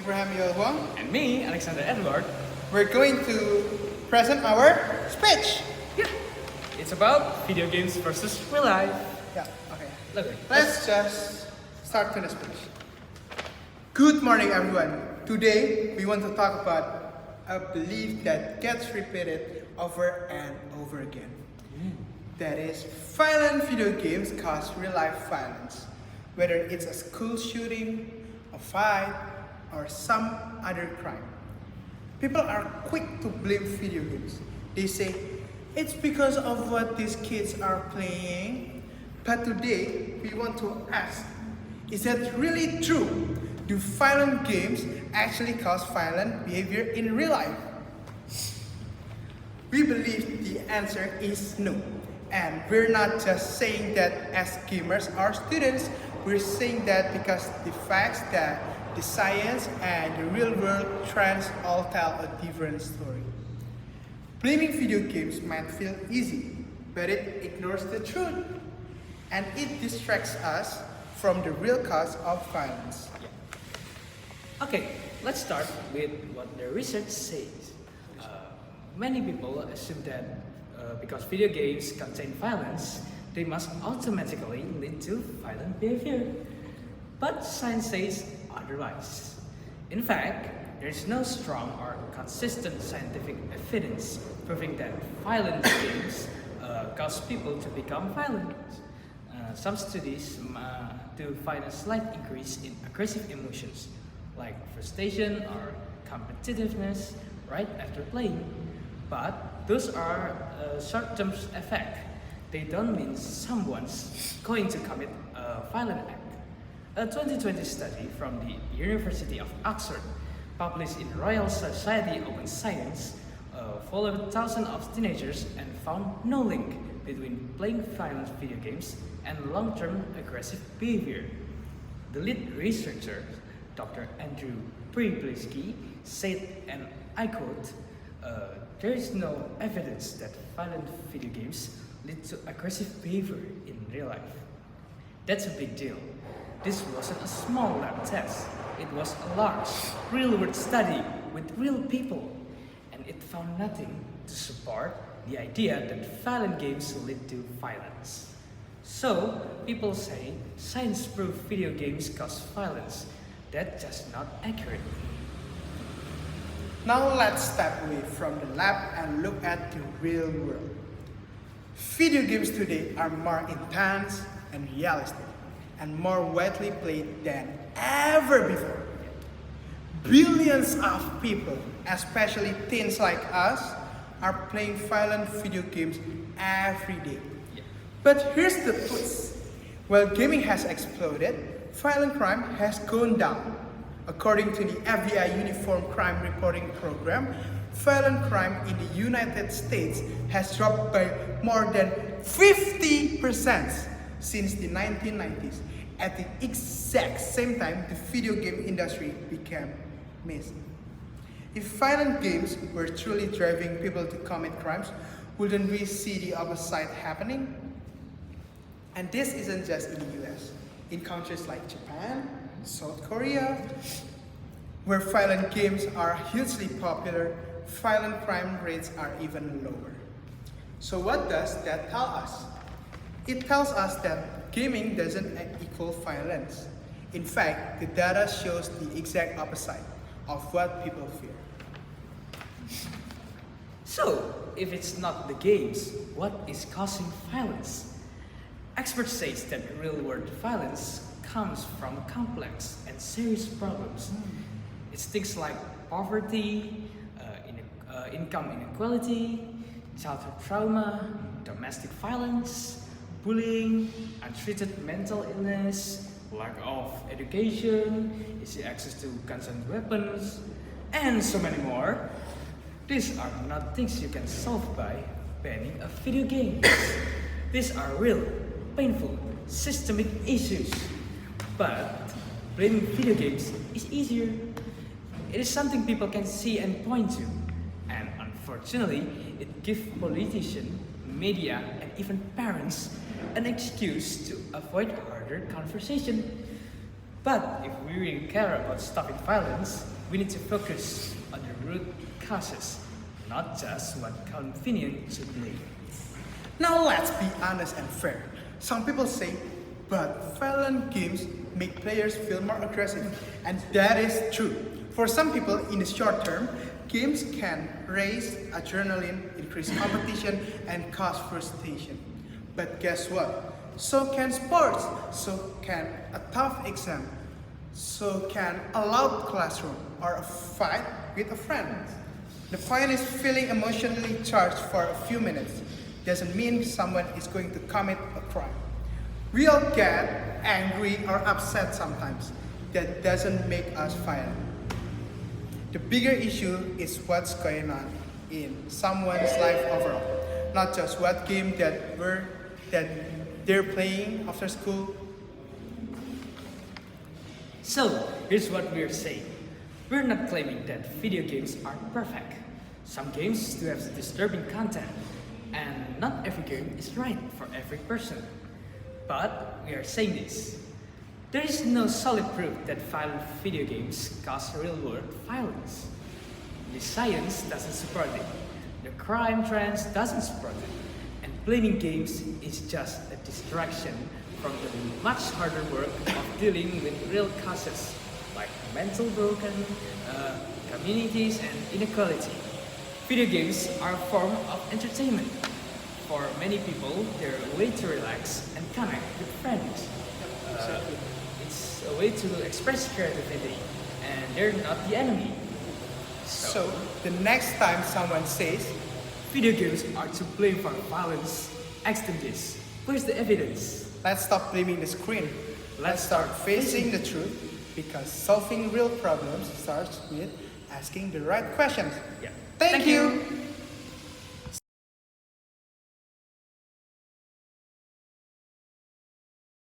Abraham Yolwang. And me, Alexander Edward. We're going to present our speech. Yeah. It's about video games versus real life. Yeah, okay. Okay. Let's just start to the speech. Good morning, everyone. Today, we want to talk about a belief that gets repeated over and over again. That is, violent video games cause real-life violence. Whether it's a school shooting, a fight, or some other crime. People are quick to blame video games. They say, it's because of what these kids are playing. But today, we want to ask, is that really true? Do violent games actually cause violent behavior in real life? We believe the answer is no. And we're not just saying that as gamers or students, we're saying that because the facts that the science and the real world trends all tell a different story. Blaming video games might feel easy, but it ignores the truth. And it distracts us from the real cause of violence. Okay, let's start with what the research says. Many people assume that because video games contain violence, they must automatically lead to violent behavior. But science says otherwise. In fact, there is no strong or consistent scientific evidence proving that violent games cause people to become violent. Some studies do find a slight increase in aggressive emotions like frustration or competitiveness right after playing. But those are short-term effects. They don't mean someone's going to commit a violent act. A 2020 study from the University of Oxford, published in Royal Society of Science, followed thousands of teenagers and found no link between playing violent video games and long-term aggressive behavior. The lead researcher, Dr. Andrew Prieblisky, said, and I quote, there is no evidence that violent video games lead to aggressive behavior in real life. That's a big deal. This wasn't a small lab test. It was a large, real-world study with real people. And it found nothing to support the idea that violent games lead to violence. So, people say science proves video games cause violence. That's just not accurate. Now let's step away from the lab and look at the real world. Video games today are more intense and realistic, and more widely played than ever before. Billions of people, especially teens like us, are playing violent video games every day. But here's the twist. While gaming has exploded, violent crime has gone down. According to the FBI Uniform Crime Reporting Program, violent crime in the United States has dropped by more than 50% since the 1990s. At the exact same time, the video game industry became massive. If violent games were truly driving people to commit crimes, wouldn't we see the opposite happening? And this isn't just in the US. In countries like Japan, South Korea, where violent games are hugely popular, violent crime rates are even lower. So what does that tell us? It tells us that gaming doesn't equal violence. In fact, the data shows the exact opposite of what people fear. So, if it's not the games, what is causing violence? Experts say that real-world violence comes from complex and serious problems. It's things like poverty, income inequality, childhood trauma, domestic violence, bullying, untreated mental illness, lack of education, easy access to guns and weapons, and so many more. These are not things you can solve by banning a video game. These are real, painful, systemic issues. But blaming video games is easier. It is something people can see and point to. And unfortunately, it gives politicians, media, and even parents an excuse to avoid harder conversation. But if we really care about stopping violence, we need to focus on the root causes, not just what convenient to blame. Now let's be honest and fair. Some people say, but violent games make players feel more aggressive, and that is true. For some people, in the short term, games can raise adrenaline, increase competition, and cause frustration. But guess what? So can sports, so can a tough exam, so can a loud classroom, or a fight with a friend. The point is feeling emotionally charged for a few minutes doesn't mean someone is going to commit a crime. We all get angry or upset sometimes. That doesn't make us violent. The bigger issue is what's going on in someone's life overall, not just what game that they're playing after school. So, here's what we're saying. We're not claiming that video games are perfect. Some games do have disturbing content, and not every game is right for every person. But we are saying this. There is no solid proof that violent video games cause real-world violence. The science doesn't support it. The crime trends doesn't support it. And blaming games is just a distraction from the much harder work of dealing with real causes like mental broken communities and inequality. Video games are a form of entertainment. For many people, they're a way to relax and connect with friends. It's a way to express creativity, and they're not the enemy. So, the next time someone says, Video games are to blame for violence, ask them this. Where's the evidence? let's stop blaming the screen. Let's start facing the truth, because solving real problems starts with asking the right questions. Yeah. Thank you.